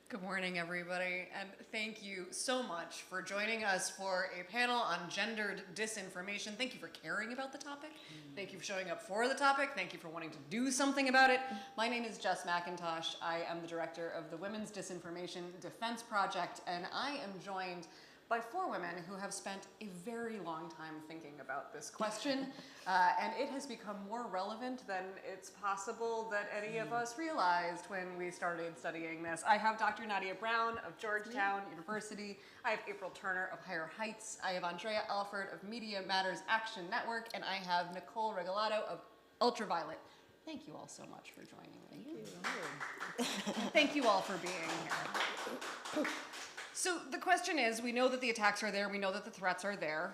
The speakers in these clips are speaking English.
Good morning, everybody, and thank you so much for joining us for a panel on gendered disinformation. Thank you for caring about the topic. Thank you for showing up for the topic. Thank you for wanting to do something about it. My name is Jess McIntosh. I am the director of the Women's Disinformation Defense Project, and I am joined by four women who have spent a very long time thinking about this question, and it has become more relevant than it's possible that any of us realized when we started studying this. I have Dr. Nadia Brown of Georgetown University. I have April Turner of Higher Heights. I have Andrea Alford of Media Matters Action Network, and I have Nicole Regalado of UltraViolet. Thank you all so much for joining me. Thank you all for being here. So the question is, we know that the attacks are there, we know that the threats are there.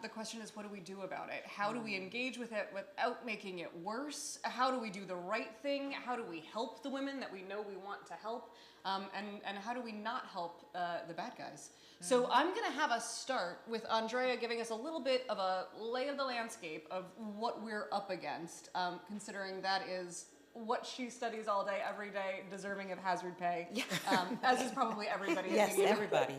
The question is, what do we do about it? How do we engage with it without making it worse? How do we do the right thing? How do we help the women that we know we want to help? And how do we not help the bad guys? So I'm gonna have us start with Andrea giving us a little bit of a lay of the landscape of what we're up against, considering that is what she studies all day, every day, deserving of hazard pay, as is probably everybody. Yes, everybody.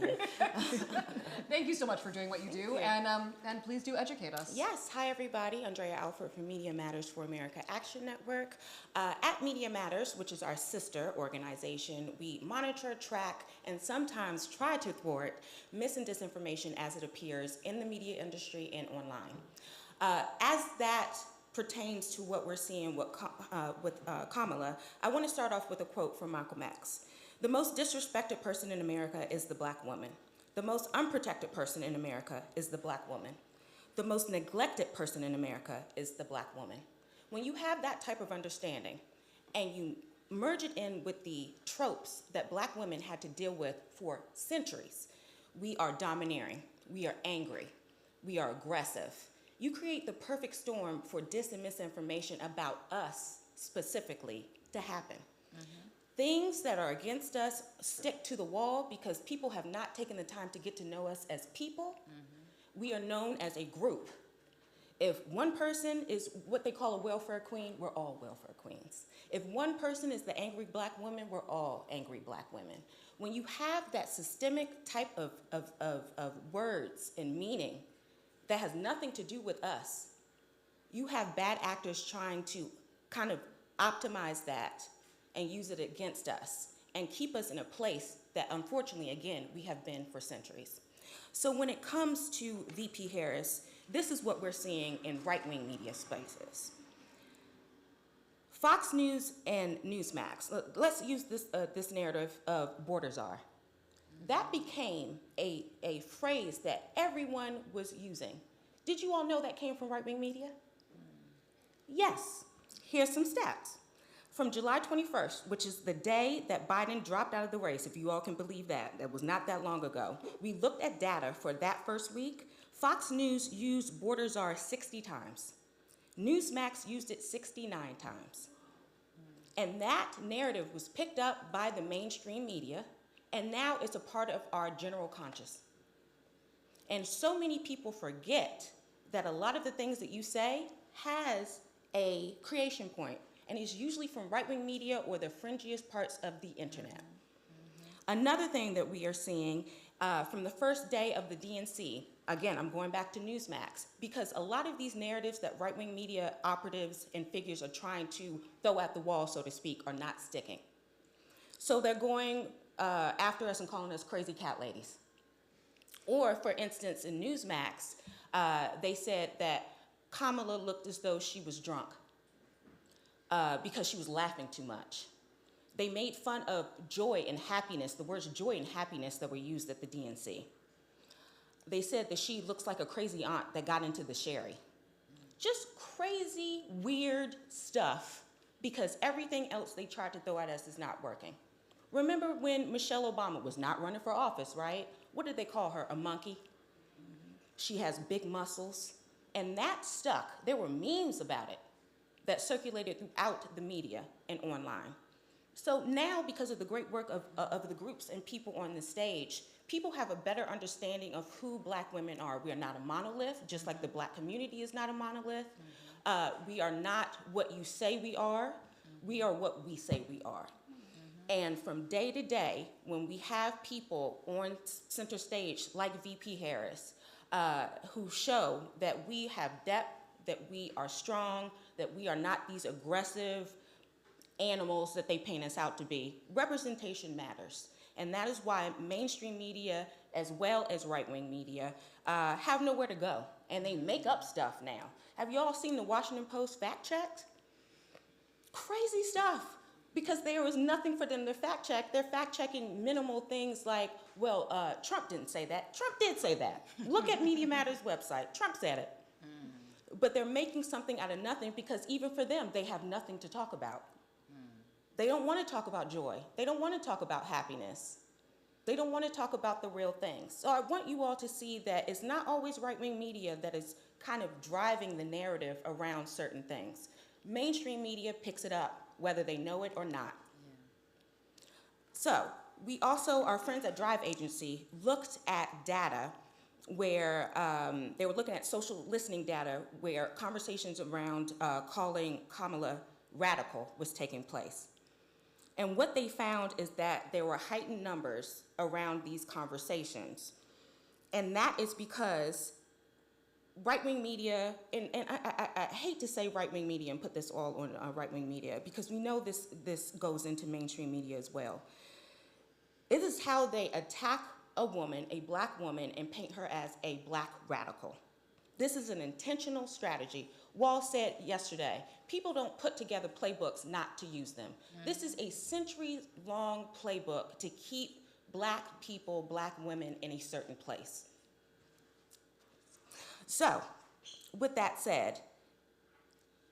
Thank you so much for doing what you do, and please do educate us. Yes, hi everybody. Andrea Alford from Media Matters for America Action Network. At Media Matters, which is our sister organization, we monitor, track, and sometimes try to thwart mis and disinformation as it appears in the media industry and online. As that pertains to what we're seeing with Kamala, I want to start off with a quote from Malcolm X. The most disrespected person in America is the black woman. The most unprotected person in America is the black woman. The most neglected person in America is the black woman. When you have that type of understanding and you merge it in with the tropes that black women had to deal with for centuries, we are domineering, we are angry, we are aggressive. You create the perfect storm for dis and misinformation about us specifically to happen. Things that are against us stick to the wall because people have not taken the time to get to know us as people. We are known as a group. If one person is what they call a welfare queen, we're all welfare queens. If one person is the angry black woman, we're all angry black women. When you have that systemic type of words and meaning that has nothing to do with us, you have bad actors trying to kind of optimize that and use it against us and keep us in a place that unfortunately, again, we have been for centuries. So when it comes to VP Harris, this is what we're seeing in right-wing media spaces. Fox News and Newsmax, let's use this narrative of borders are. That became a phrase that everyone was using. Did you all know that came from right-wing media? Yes. Here's some stats. From July 21st, which is the day that Biden dropped out of the race, if you all can believe that, that was not that long ago, we looked at data for that first week. Fox News used borders are 60 times. Newsmax used it 69 times. And that narrative was picked up by the mainstream media, and now it's a part of our general conscious. And so many people forget that a lot of the things that you say has a creation point, and it's usually from right-wing media or the fringiest parts of the internet. Another thing that we are seeing from the first day of the DNC, again, I'm going back to Newsmax, because a lot of these narratives that right-wing media operatives and figures are trying to throw at the wall, so to speak, are not sticking. So they're going after us and calling us crazy cat ladies. Or, for instance, in Newsmax, they said that Kamala looked as though she was drunk because she was laughing too much. They made fun of joy and happiness, the words joy and happiness that were used at the DNC. They said that she looks like a crazy aunt that got into the sherry. Just crazy, weird stuff because everything else they tried to throw at us is not working. Remember when Michelle Obama was not running for office, right? What did they call her, a monkey? She has big muscles. And that stuck. There were memes about it that circulated throughout the media and online. So now, because of the great work of the groups and people on the stage, people have a better understanding of who black women are. We are not a monolith, just like the black community is not a monolith. We are not what you say we are what we say we are. And from day to day, when we have people on center stage like VP Harris, who show that we have depth, that we are strong, that we are not these aggressive animals that they paint us out to be, representation matters. And that is why mainstream media, as well as right-wing media, have nowhere to go. And they make up stuff now. Have you all seen the Washington Post fact checked? Crazy stuff. Because there was nothing for them to fact check. They're fact checking minimal things like, well, Trump didn't say that. Trump did say that. Look at Media Matters website. Trump said it. But they're making something out of nothing because even for them, they have nothing to talk about. They don't want to talk about joy. They don't want to talk about happiness. They don't want to talk about the real things. So I want you all to see that it's not always right-wing media that is kind of driving the narrative around certain things. Mainstream media picks it up, whether they know it or not. Yeah. So we also, our friends at Drive Agency, looked at data where they were looking at social listening data where conversations around calling Kamala radical was taking place. And what they found is that there were heightened numbers around these conversations. And that is because right-wing media, and I hate to say right-wing media and put this all on right-wing media because we know this goes into mainstream media as well. It is how they attack a woman, a black woman, and paint her as a black radical. This is an intentional strategy. Wall said yesterday, people don't put together playbooks not to use them. This is a century-long playbook to keep black people, black women in a certain place. So, with that said,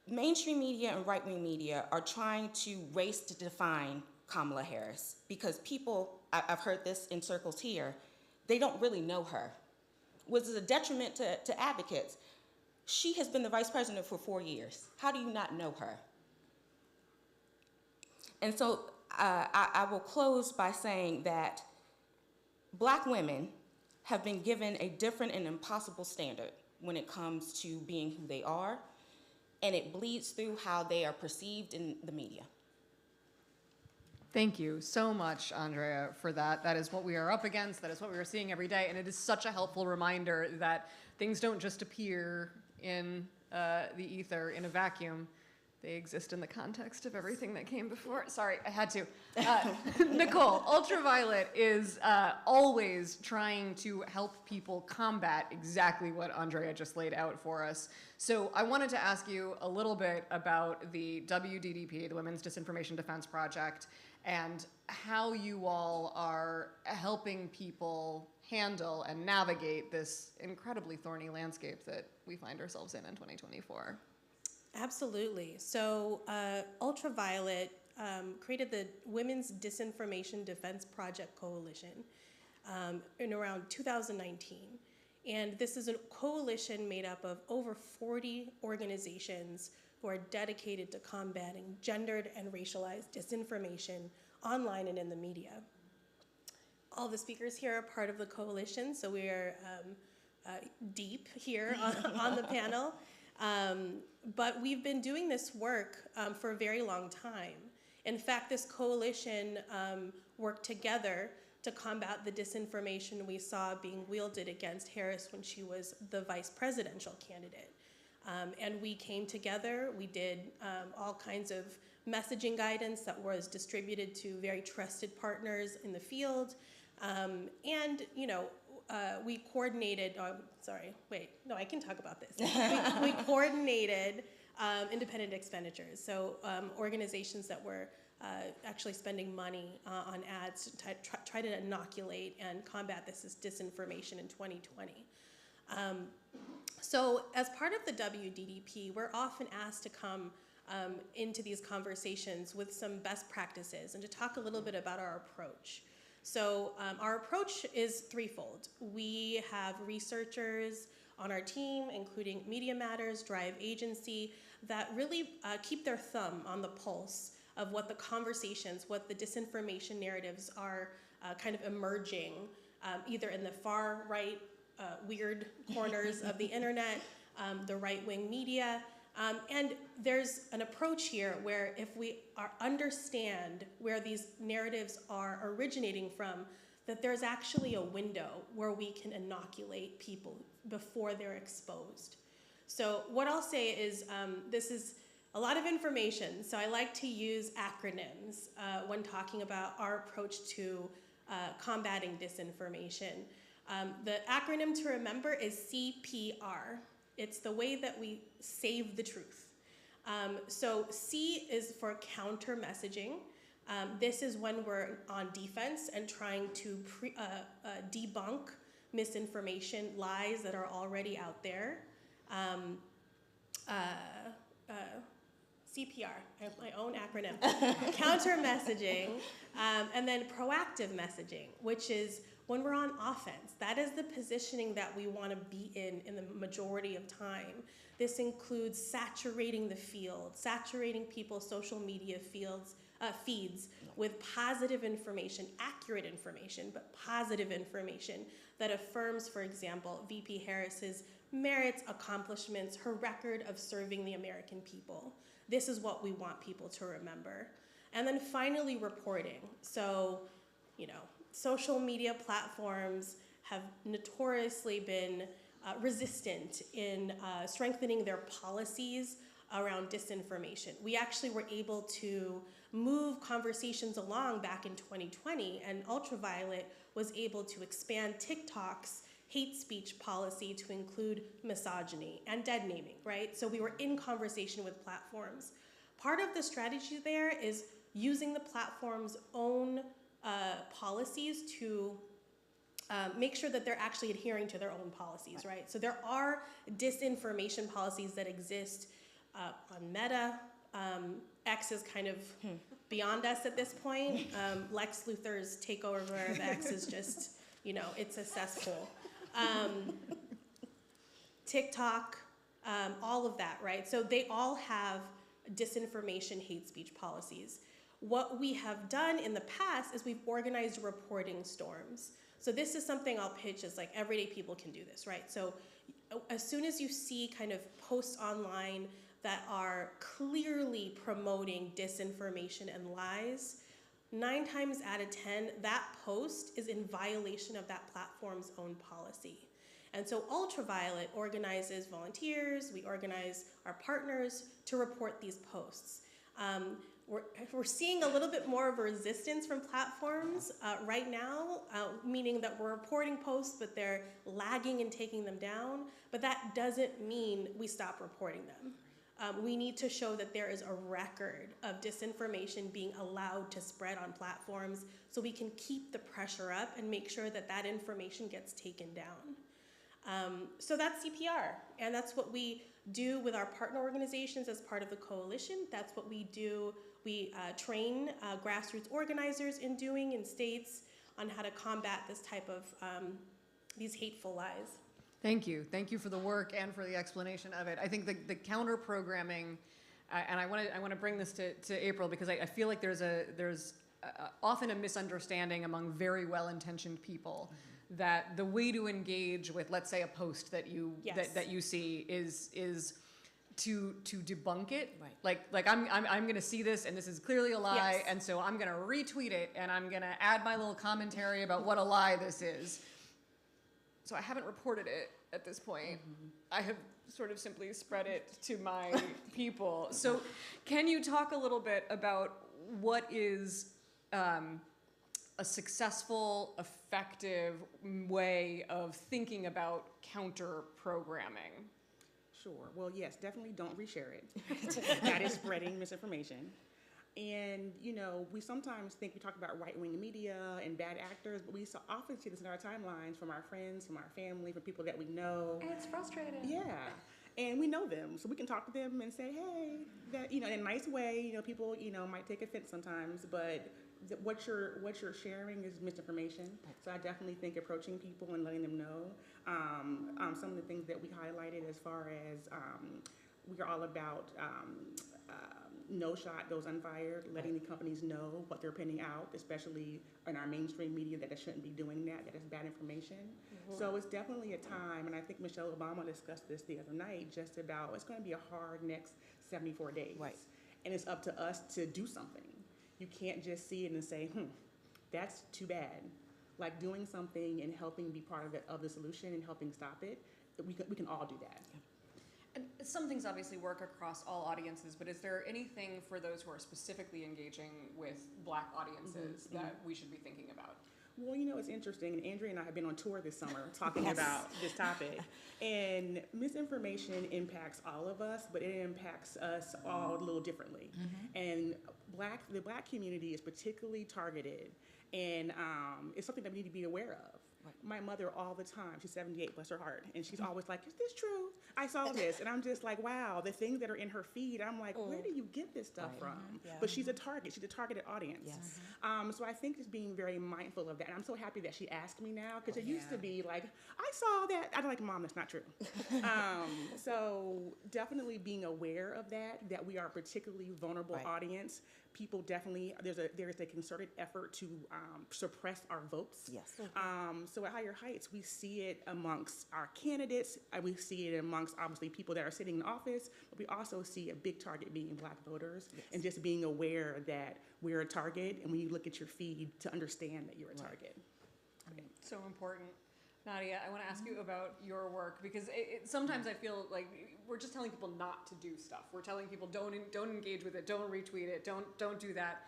mainstream media and right-wing media are trying to race to define Kamala Harris because people, I've heard this in circles here, they don't really know her, which is a detriment to advocates. She has been the vice president for 4 years. How do you not know her? And so I will close by saying that black women have been given a different and impossible standard when it comes to being who they are, and it bleeds through how they are perceived in the media. Thank you so much, Andrea, for that. That is what we are up against. That is what we are seeing every day. And it is such a helpful reminder that things don't just appear in the ether in a vacuum. They exist in the context of everything that came before. Sorry, I had to. Nicole, UltraViolet is always trying to help people combat exactly what Andrea just laid out for us. So I wanted to ask you a little bit about the WDDP, the Women's Disinformation Defense Project, and how you all are helping people handle and navigate this incredibly thorny landscape that we find ourselves in 2024. Absolutely. So UltraViolet created the Women's Disinformation Defense Project Coalition in around 2019. And this is a coalition made up of over 40 organizations who are dedicated to combating gendered and racialized disinformation online and in the media. All the speakers here are part of the coalition, so we are deep here on the panel. But we've been doing this work for a very long time. In fact, this coalition worked together to combat the disinformation we saw being wielded against Harris when she was the vice presidential candidate. And we came together, we did all kinds of messaging guidance that was distributed to very trusted partners in the field. And, you know, we coordinated, I can talk about this. We coordinated independent expenditures, so organizations that were actually spending money on ads to try to inoculate and combat this disinformation in 2020. So as part of the WDDP, we're often asked to come into these conversations with some best practices and to talk a little bit about our approach. So our approach is threefold. We have researchers on our team, including Media Matters, Drive Agency, that really keep their thumb on the pulse of what the conversations, what the disinformation narratives are kind of emerging, either in the far right, weird corners of the internet, the right-wing media, And there's an approach here where if we understand where these narratives are originating from, that there's actually a window where we can inoculate people before they're exposed. So what I'll say is this is a lot of information, so I like to use acronyms when talking about our approach to combating disinformation. The acronym to remember is CPR. It's the way that we save the truth. So C is for counter messaging. This is when we're on defense and trying to debunk misinformation, lies that are already out there. CPR, I have my own acronym. Counter messaging, and then proactive messaging, which is when we're on offense. That is the positioning that we want to be in the majority of time. This includes saturating the field, saturating people's social media feeds with positive information, accurate information, but positive information that affirms, for example, VP Harris's merits, accomplishments, her record of serving the American people. This is what we want people to remember. And then finally, reporting. So, social media platforms have notoriously been resistant in strengthening their policies around disinformation. We actually were able to move conversations along back in 2020, and UltraViolet was able to expand TikTok's hate speech policy to include misogyny and dead naming, right? So we were in conversation with platforms. Part of the strategy there is using the platform's own policies to make sure that they're actually adhering to their own policies, right? So there are disinformation policies that exist on Meta. X is kind of beyond us at this point. Lex Luthor's takeover of X is just, it's a cesspool. TikTok, all of that, right? So they all have disinformation, hate speech policies. What we have done in the past is we've organized reporting storms. So this is something I'll pitch as like everyday people can do this, right? So as soon as you see kind of posts online that are clearly promoting disinformation and lies, 9 times out of 10, that post is in violation of that platform's own policy. And so UltraViolet organizes volunteers, we organize our partners to report these posts. We're seeing a little bit more of a resistance from platforms right now, meaning that we're reporting posts, but they're lagging and taking them down. But that doesn't mean we stop reporting them. We need to show that there is a record of disinformation being allowed to spread on platforms so we can keep the pressure up and make sure that that information gets taken down. So that's CPR, and that's what we do with our partner organizations as part of the coalition. That's what we do. We train grassroots organizers in doing in states on how to combat this type of these hateful lies. Thank you. Thank you for the work and for the explanation of it. I think the counter programming, and I want to bring this to April because I feel like there's often a misunderstanding among very well-intentioned people that the way to engage with, let's say, a post that you that you see is to debunk it. Right. Like I'm going to see this and this is clearly a lie, and so I'm going to retweet it and I'm going to add my little commentary about what a lie this is. So I haven't reported it at this point. I have sort of simply spread it to my people. So can you talk a little bit about what is a successful, effective way of thinking about counter-programming? Sure. Well, yes, definitely don't reshare it. That is spreading misinformation. And, we sometimes think we talk about right-wing media and bad actors, but we so often see this in our timelines from our friends, from our family, from people that we know. And it's frustrating. Yeah. And we know them, so we can talk to them and say, hey, that, in a nice way, people, might take offense sometimes, but what you're sharing is misinformation. So I definitely think approaching people and letting them know. Some of the things that we highlighted as far as we are all about no shot goes unfired, letting the companies know what they're putting out, especially in our mainstream media, that they shouldn't be doing that is bad information. So it's definitely a time, and I think Michelle Obama discussed this the other night, just about it's going to be a hard next 74 days. Right. And it's up to us to do something. You can't just see it and say, that's too bad. Like doing something and helping be part of the solution and helping stop it, we can all do that. And some things obviously work across all audiences, but is there anything for those who are specifically engaging with Black audiences that we should be thinking about? Well, it's interesting, and Andrea and I have been on tour this summer talking about this topic, and misinformation impacts all of us, but it impacts us all a little differently. And the Black community is particularly targeted, and it's something that we need to be aware of. My mother all the time, she's 78, bless her heart, and she's always like, is this true? I saw this, and I'm just like, wow, the things that are in her feed, I'm like, where do you get this stuff from? But she's a targeted audience. Yes. So I think just being very mindful of that, and I'm so happy that she asked me now, because it used to be like, I saw that, I'm like, Mom, that's not true. So definitely being aware of that we are a particularly vulnerable audience. People definitely, there's a concerted effort to suppress our votes. Yes. So at Higher Heights, we see it amongst our candidates, and we see it amongst obviously people that are sitting in office, but we also see a big target being Black voters, and just being aware that we're a target, and when you look at your feed, to understand that you're a target. So important. Nadia, I want to ask you about your work, because sometimes I feel like we're just telling people not to do stuff. We're telling people don't engage with it, don't retweet it, don't do that.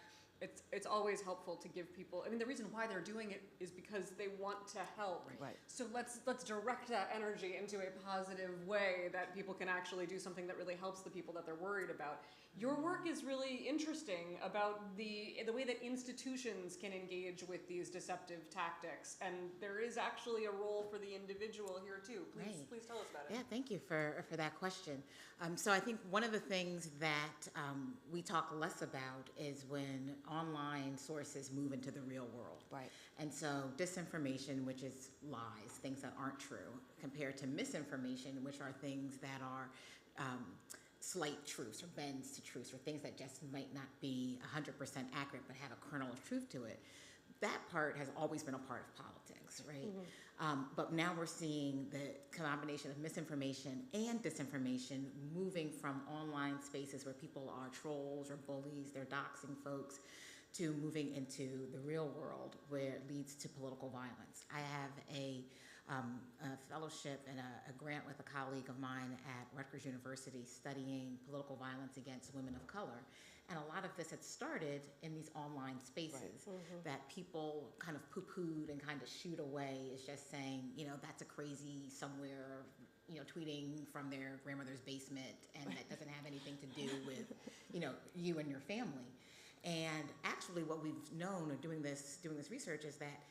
It's always helpful to give people. I mean, the reason why they're doing it is because they want to help. Right. So let's direct that energy into a positive way that people can actually do something that really helps the people that they're worried about. Your work is really interesting about the way that institutions can engage with these deceptive tactics, and there is actually a role for the individual here too. Please tell us about it. Yeah, thank you for that question. So I think one of the things that we talk less about is when online sources move into the real world. Right. And so disinformation, which is lies, things that aren't true, compared to misinformation, which are things that are slight truths or bends to truths or things that just might not be 100% accurate but have a kernel of truth to it. That part has always been a part of politics, right? But now we're seeing the combination of misinformation and disinformation moving from online spaces where people are trolls or bullies, they're doxing folks, to moving into the real world where it leads to political violence. I have a fellowship and a grant with a colleague of mine at Rutgers University studying political violence against women of color. And a lot of this had started in these online spaces that people kind of poo-pooed and kind of shoot away as just saying, that's a crazy somewhere, tweeting from their grandmother's basement, and that doesn't have anything to do with, you and your family. And actually what we've known of doing this research is that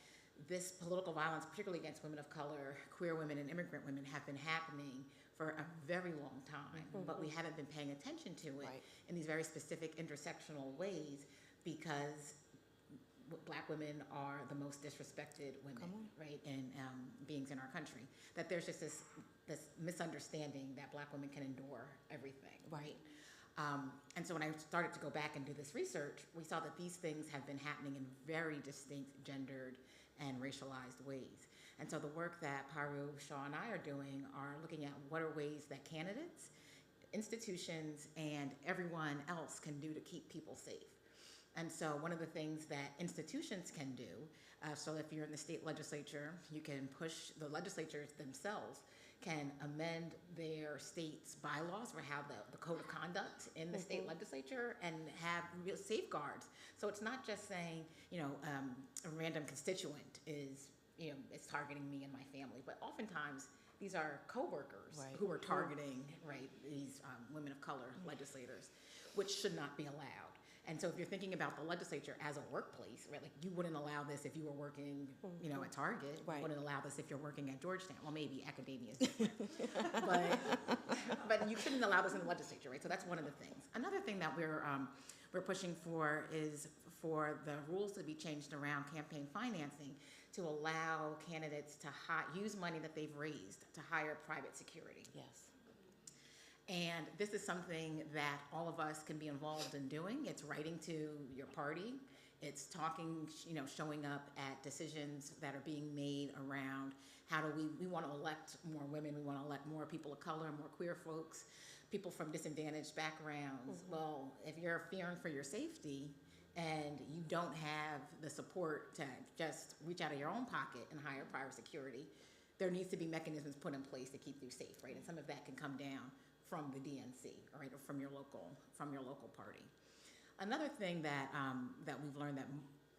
this political violence, particularly against women of color, queer women, and immigrant women, have been happening for a very long time, but we haven't been paying attention to it in these very specific intersectional ways, because Black women are the most disrespected women, right, and beings in our country. That there's just this misunderstanding that Black women can endure everything, right? And so when I started to go back and do this research, we saw that these things have been happening in very distinct gendered and racialized ways. And so the work that Paru, Shaw, and I are doing are looking at what are ways that candidates, institutions, and everyone else can do to keep people safe. And so one of the things that institutions can do, so if you're in the state legislature, you can push the legislatures themselves can amend their state's bylaws or have the code of conduct in the state legislature and have real safeguards. So it's not just saying, a random constituent is targeting me and my family, but oftentimes these are coworkers who are targeting, these women of color legislators, which should not be allowed. And so if you're thinking about the legislature as a workplace, right, like you wouldn't allow this if you were working, at Target. You wouldn't allow this if you're working at Georgetown. Well, maybe academia is different. but you shouldn't allow this in the legislature, right? So that's one of the things. Another thing that we're pushing for is for the rules to be changed around campaign financing to allow candidates to use money that they've raised to hire private security. Yes. And And this is something that all of us can be involved in doing. It's writing to your party. It's talking, showing up at decisions that are being made around how do we want to elect more women, we want to elect more people of color, more queer folks, people from disadvantaged backgrounds. Well, if you're fearing for your safety and you don't have the support to just reach out of your own pocket and hire private security, there needs to be mechanisms put in place to keep you safe, right? And some of that can come down from the DNC, right, or from your local party. Another thing that we've learned that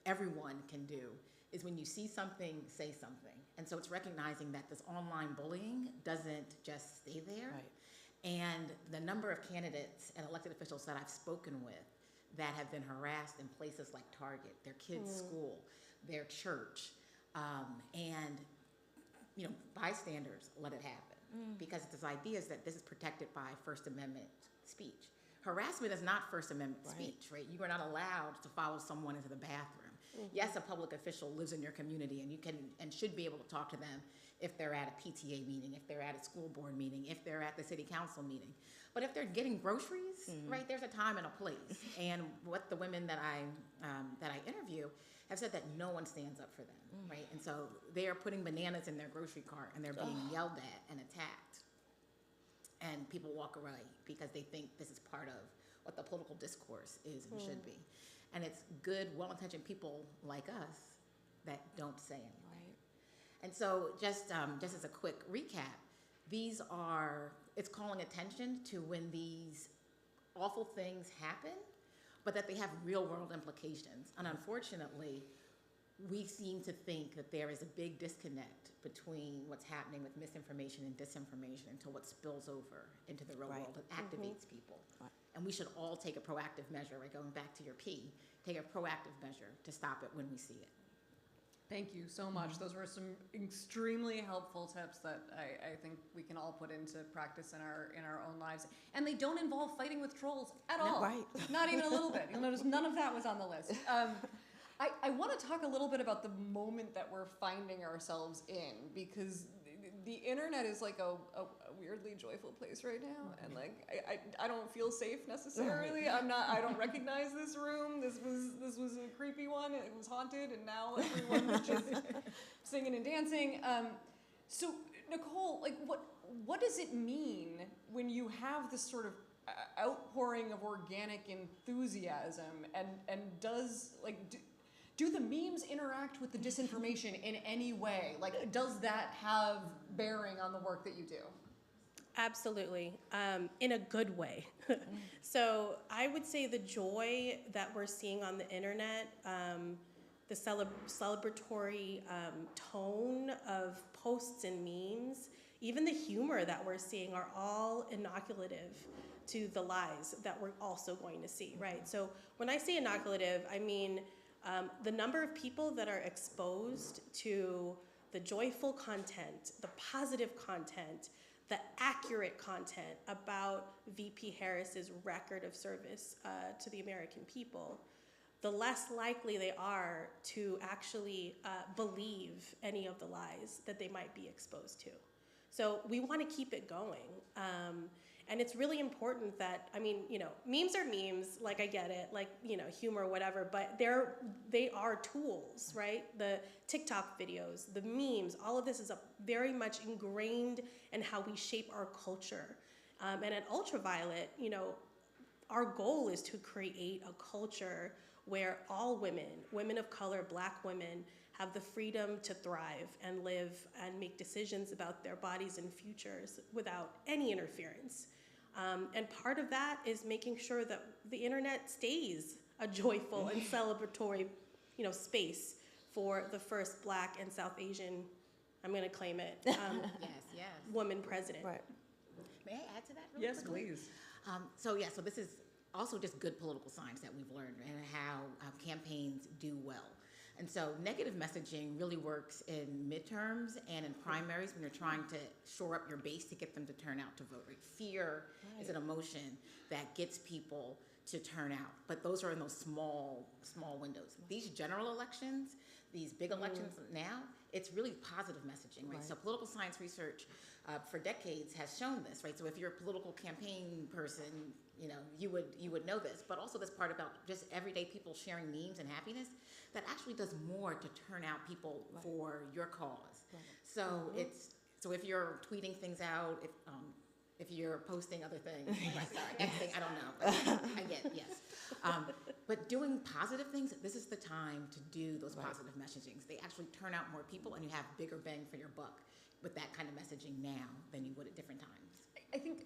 everyone can do is when you see something, say something. And so it's recognizing that this online bullying doesn't just stay there. Right. And the number of candidates and elected officials that I've spoken with that have been harassed in places like Target, their kids' school, their church, and bystanders let it happen. Because this idea is that this is protected by First Amendment speech. Harassment is not First Amendment speech, right? You are not allowed to follow someone into the bathroom. Yes, a public official lives in your community, and you can and should be able to talk to them if they're at a PTA meeting, if they're at a school board meeting, if they're at the city council meeting. But if they're getting groceries, right, there's a time and a place. And what the women that I interview have said that no one stands up for them, right? And so they are putting bananas in their grocery cart, and they're being yelled at and attacked. And people walk away because they think this is part of what the political discourse is and should be. And it's good, well-intentioned people like us that don't say anything. Right. And so just as a quick recap, it's calling attention to when these awful things happen, but that they have real-world implications. And unfortunately, we seem to think that there is a big disconnect between what's happening with misinformation and disinformation until what spills over into the real world and activates people. Right. And we should all take a proactive measure, right? Going back to your P, take a proactive measure to stop it when we see it. Thank you so much. Those were some extremely helpful tips that I think we can all put into practice in our own lives. And they don't involve fighting with trolls at all. Right. Not even a little bit. You'll notice none of that was on the list. I want to talk a little bit about the moment that we're finding ourselves in, because the internet is like a weirdly joyful place right now, and like I don't feel safe necessarily. I don't recognize this room. This was a creepy one. It was haunted, and now everyone is just singing and dancing. So Nicole, like what does it mean when you have this sort of outpouring of organic enthusiasm, and do the memes interact with the disinformation in any way? Like, does that have bearing on the work that you do? Absolutely, in a good way. So I would say the joy that we're seeing on the internet, the celebratory tone of posts and memes, even the humor that we're seeing are all inoculative to the lies that we're also going to see, right? So when I say inoculative, I mean the number of people that are exposed to the joyful content, the positive content, the accurate content about VP Harris's record of service to the American people, the less likely they are to actually believe any of the lies that they might be exposed to. So we want to keep it going. And it's really important that, memes are memes, like I get it, like, humor, whatever, but they are tools, right? The TikTok videos, the memes, all of this is very much ingrained in how we shape our culture. And at UltraViolet, our goal is to create a culture where all women of color, Black women, have the freedom to thrive and live and make decisions about their bodies and futures without any interference. And part of that is making sure that the internet stays a joyful and celebratory, space for the first Black and South Asian, I'm going to claim it, Yes. woman president. Right. May I add to that really Yes, quickly? please. So this is also just good political science that we've learned and how campaigns do well. And so negative messaging really works in midterms and in primaries when you're trying to shore up your base to get them to turn out to vote. Right? Fear is an emotion that gets people to turn out, but those are in those small windows. These general elections, these big elections now, it's really positive messaging, right? So political science research for decades has shown this, right? So if you're a political campaign person, you would know this, but also this part about just everyday people sharing memes and happiness, that actually does more to turn out people for your cause. So so if you're tweeting things out, if you're posting other things, Xing, I don't know, I get, yes. But doing positive things, this is the time to do those positive messagings. They actually turn out more people, and you have bigger bang for your buck with that kind of messaging now than you would at different times. I think,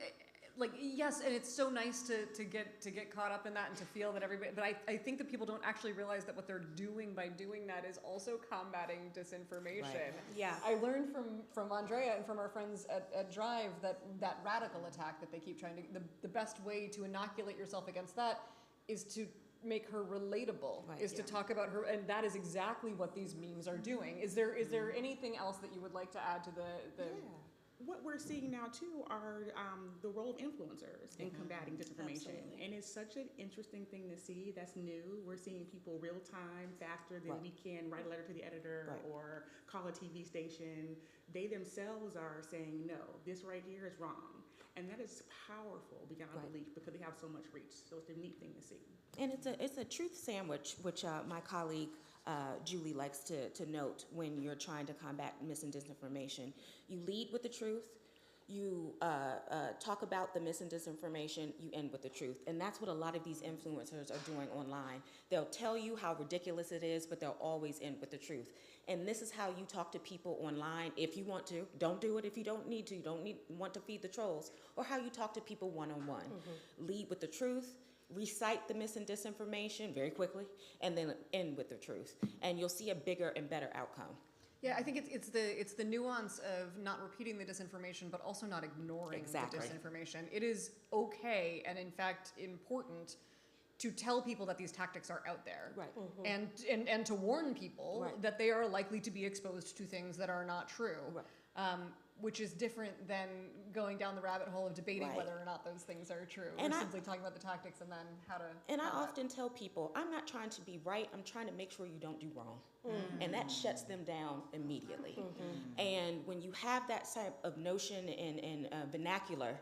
yes, and it's so nice to get caught up in that and to feel that everybody, but I think that people don't actually realize that what they're doing by doing that is also combating disinformation. Right. Yeah. I learned from Andrea and from our friends at Drive that radical attack that they keep trying to, the best way to inoculate yourself against that is to make her relatable, is to talk about her, and that is exactly what these memes are doing. Is there anything else that you would like to add to the What we're seeing now too are the role of influencers in combating disinformation. Absolutely. And it's such an interesting thing to see that's new. We're seeing people real time, faster than we can write a letter to the editor or call a TV station. They themselves are saying, no, this right here is wrong. And that is powerful beyond belief because they have so much reach. So it's a neat thing to see. And it's a truth sandwich, which my colleague Julie likes to note when you're trying to combat mis and disinformation. You lead with the truth, you talk about the mis and disinformation, you end with the truth. And that's what a lot of these influencers are doing online. They'll tell you how ridiculous it is, but they'll always end with the truth. And this is how you talk to people online if you want to. Don't do it if you don't need to. You don't want to feed the trolls. Or how you talk to people one-on-one. Lead with the truth. Recite the mis and disinformation very quickly, and then end with the truth, and you'll see a bigger and better outcome. Yeah, I think it's the nuance of not repeating the disinformation, but also not ignoring the disinformation. It is okay, and in fact important, to tell people that these tactics are out there, and to warn people that they are likely to be exposed to things that are not true. Which is different than going down the rabbit hole of debating whether or not those things are true. And We're simply talking about the tactics and then how to. And I often tell people, I'm not trying to be right, I'm trying to make sure you don't do wrong. And that shuts them down immediately. And when you have that type of notion in vernacular,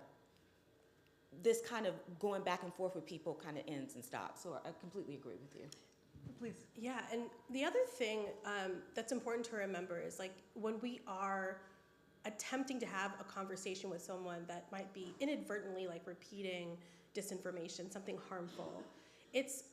this kind of going back and forth with people kind of ends and stops. So I completely agree with you. Please. Yeah, and the other thing that's important to remember is like when we are attempting to have a conversation with someone that might be inadvertently like repeating disinformation, something harmful, it's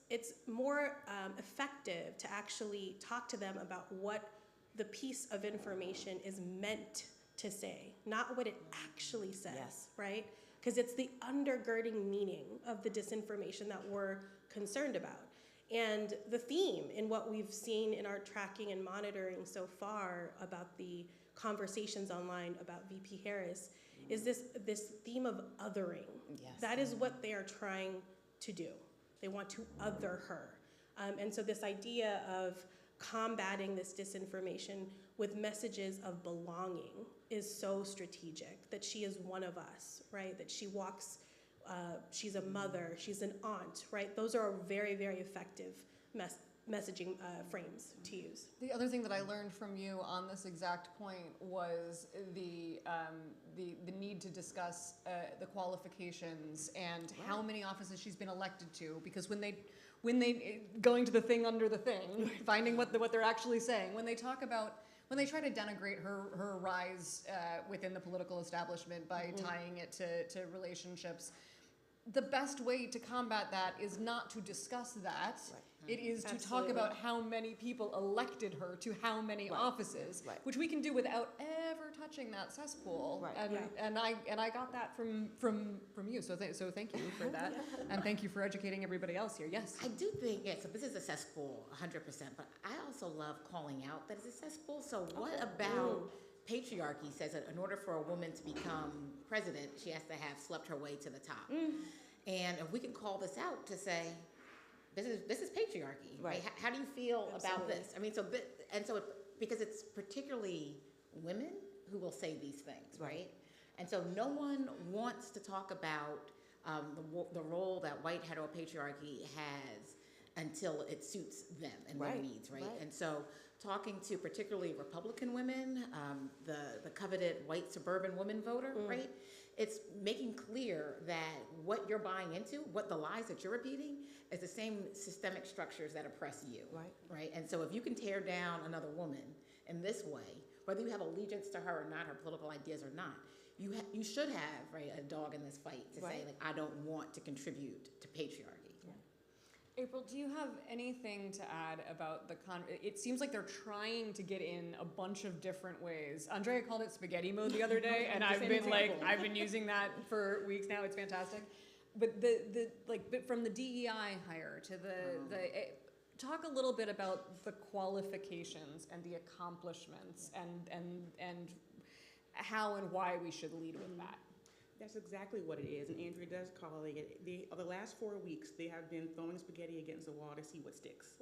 more effective to actually talk to them about what the piece of information is meant to say, not what it actually says, right? Because it's the undergirding meaning of the disinformation that we're concerned about. And the theme in what we've seen in our tracking and monitoring so far about the conversations online about VP Harris is this theme of othering. Yes. That is what they are trying to do. They want to other her. And so this idea of combating this disinformation with messages of belonging is so strategic, that she is one of us, right? That she walks, she's a mother, she's an aunt, right? Those are very, very effective messaging frames to use. The other thing that I learned from you on this exact point was the need to discuss the qualifications and how many offices she's been elected to, because when they going to the thing under the thing, finding what they're actually saying, when they try to denigrate her rise within the political establishment by tying it to relationships, the best way to combat that is not to discuss that. It is to talk about how many people elected her to how many offices, which we can do without ever touching that cesspool. And I got that from you. So thank you for that, and thank you for educating everybody else here. Yes. I do think so. This is a cesspool, 100%. But I also love calling out that it's a cesspool. So what about patriarchy says that in order for a woman to become president, she has to have slept her way to the top. And if we can call this out to say, this is patriarchy, right? How do you feel about this? I mean, because it's particularly women who will say these things, right? And so no one wants to talk about the role that white heteropatriarchy has until it suits them and their Right, needs, right? right. And so talking to particularly Republican women, the coveted white suburban woman voter, right? It's making clear that what you're buying into, what the lies that you're repeating, is the same systemic structures that oppress you, Right. right? And so if you can tear down another woman in this way, whether you have allegiance to her or not, her political ideas or not, you should have, right, a dog in this fight to say, Right. like, I don't want to contribute to patriarchy. April, do you have anything to add about it seems like they're trying to get in a bunch of different ways. Andrea called it spaghetti mode the other day, and I've been using that for weeks now. It's fantastic. But but from the DEI hire to talk a little bit about the qualifications and the accomplishments and how and why we should lead with that. That's exactly what it is, and Andrea does call it. The last 4 weeks, they have been throwing spaghetti against the wall to see what sticks.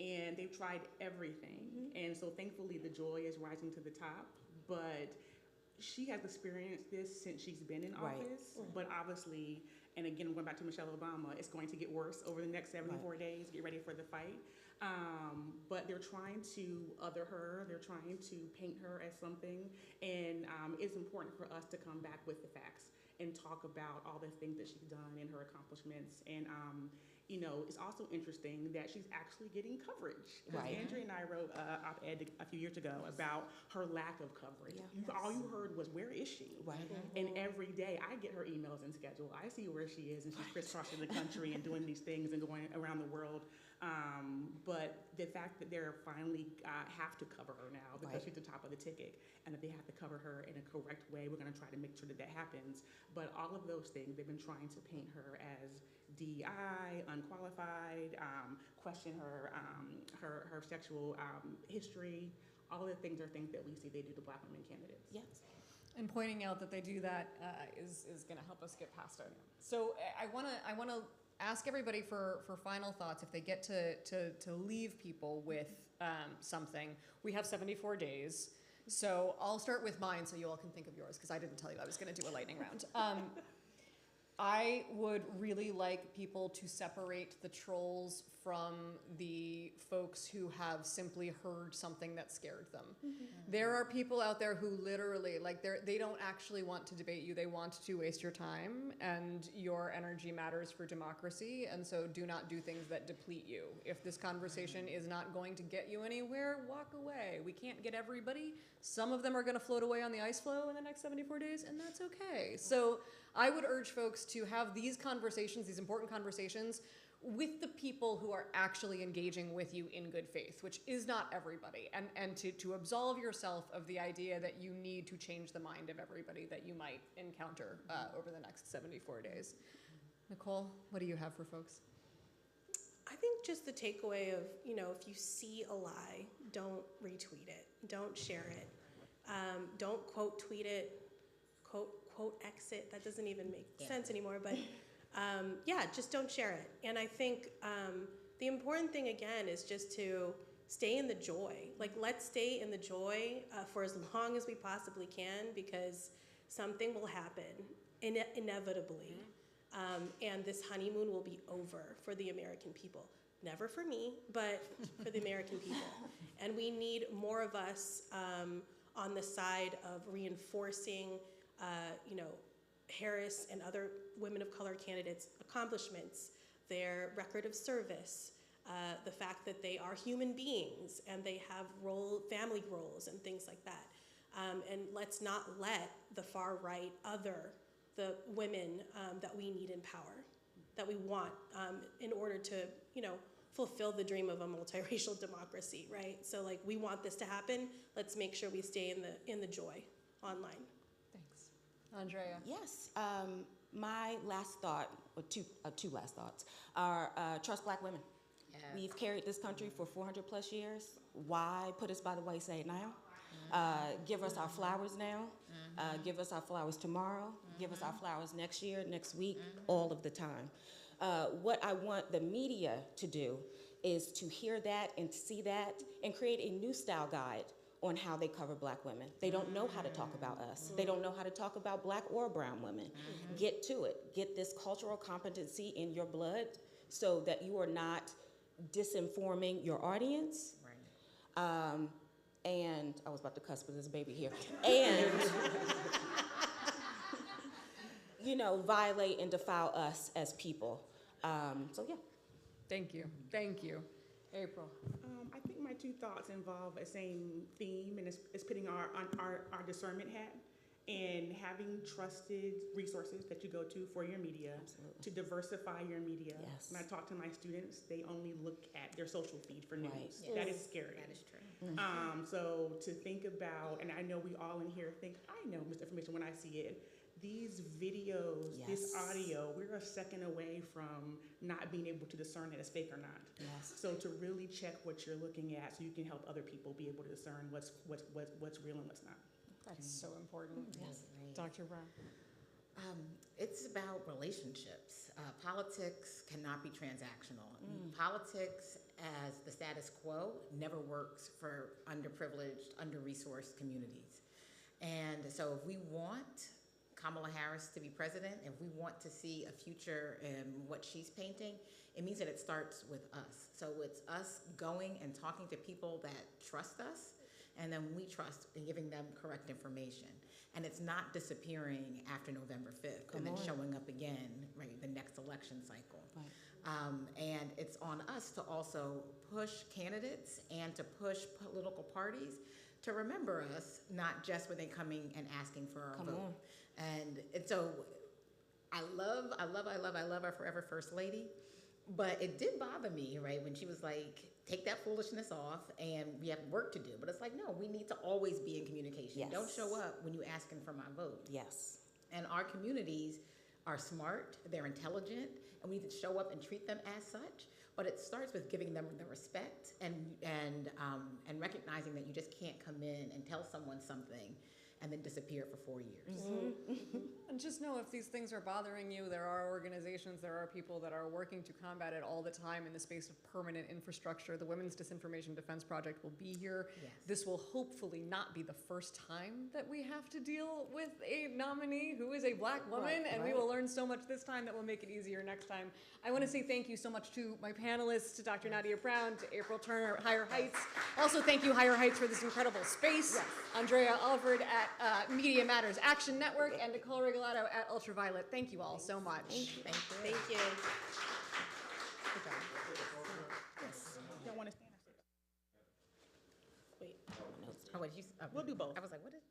And they've tried everything, and so thankfully the joy is rising to the top, but she has experienced this since she's been in office, but obviously, and again, going back to Michelle Obama, it's going to get worse over the next 74 days. Get ready for the fight. But they're trying to other her, they're trying to paint her as something, and it's important for us to come back with the facts and talk about all the things that she's done and her accomplishments. And it's also interesting that she's actually getting coverage. Right. Andrea and I wrote an op-ed a few years ago about her lack of coverage. All you heard was, where is she? Right. And every day I get her emails and schedule. I see where she is, and she's crisscrossing the country and doing these things and going around the world. But the fact that they're finally have to cover her now because she's the top of the ticket, and that they have to cover her in a correct way, we're going to try to make sure that happens. But all of those things, they've been trying to paint her as DEI, unqualified, question her sexual history. All of the things are things that we see they do to Black women candidates. Yes. And pointing out that they do that is going to help us get past it. So I want to ask everybody for final thoughts. If they get to leave people with something, we have 74 days. So I'll start with mine so you all can think of yours, because I didn't tell you I was going to do a lightning round. I would really like people to separate the trolls from the folks who have simply heard something that scared them. There are people out there who literally, they don't actually want to debate you. They want to waste your time, and your energy matters for democracy, and so do not do things that deplete you. If this conversation is not going to get you anywhere, walk away. We can't get everybody. Some of them are going to float away on the ice floe in the next 74 days, and that's okay. So I would urge folks to have these conversations, these important conversations, with the people who are actually engaging with you in good faith, which is not everybody, and to absolve yourself of the idea that you need to change the mind of everybody that you might encounter over the next 74 days. Nicole, what do you have for folks? I think just the takeaway of, if you see a lie, don't retweet it, don't share it, don't quote tweet it, quote exit. That doesn't even make sense anymore, but just don't share it. And I think the important thing again is just to stay in the joy. Let's stay in the joy for as long as we possibly can, because something will happen inevitably. And this honeymoon will be over for the American people. Never for me, but for the American people. And we need more of us on the side of reinforcing, Harris and other women of color candidates' accomplishments, their record of service, the fact that they are human beings and they have family roles and things like that. And let's not let the far right the women that we need in power, that we want in order to, fulfill the dream of a multiracial democracy, right? So we want this to happen. Let's make sure we stay in the joy online. Thanks. Andrea? Yes. My last thought, or two last thoughts, are trust Black women. Yes. We've carried this country for 400 plus years. Why put us by the wayside now? Give us our flowers now. Give us our flowers tomorrow. Give us our flowers next year, next week, all of the time. What I want the media to do is to hear that and see that and create a new style guide on how they cover Black women. They don't know how to talk about us. They don't know how to talk about Black or brown women. Get to it. Get this cultural competency in your blood so that you are not disinforming your audience. Right. And I was about to cuss, but there's a baby here. And, violate and defile us as people. So yeah. Thank you. Thank you. April. I think my two thoughts involve a same theme, and it's putting our discernment hat and having trusted resources that you go to for your media. Absolutely. To diversify your media. Yes. When I talk to my students, they only look at their social feed for news. Right. Yes. That is scary. That is true. So to think about, and I know we all in here think, I know misinformation when I see it. These videos, this Yes. audio, we're a second away from not being able to discern that it's fake or not. Yes. So to really check what you're looking at, so you can help other people be able to discern what's real and what's not. That's so important. Yes. Right. Dr. Brown. It's about relationships. Politics cannot be transactional. Politics as the status quo never works for underprivileged, under-resourced communities. And so if we want Kamala Harris to be president, if we want to see a future in what she's painting, it means that it starts with us. So it's us going and talking to people that trust us, and then we trust in giving them correct information. And it's not disappearing after November 5th and then showing up again, right, the next election cycle. Right. And it's on us to also push candidates and to push political parties to remember us, not just when they're coming and asking for our vote. And so I love our forever First Lady, but it did bother me, right, when she was like, take that foolishness off and we have work to do. But it's like, no, we need to always be in communication. Yes. Don't show up when you're asking for my vote. Yes. And our communities are smart, they're intelligent, and we need to show up and treat them as such. But it starts with giving them the respect and recognizing that you just can't come in and tell someone something and then disappear for 4 years. And just know if these things are bothering you, there are organizations, there are people that are working to combat it all the time in the space of permanent infrastructure. The Women's Disinformation Defense Project will be here. Yes. This will hopefully not be the first time that we have to deal with a nominee who is a Black woman, and we will learn so much this time that will make it easier next time. I want to say thank you so much to my panelists, to Dr. Nadia Brown, to April Turner, Higher Heights. Also, thank you, Higher Heights, for this incredible space. Andrea Alford at Media Matters Action Network, and Nicole Regalado at UltraViolet. Thank you all so much. Thank you. Thank you. Y'all want to stand? Wait. Oh, what, you, We'll do both. I was like, what is?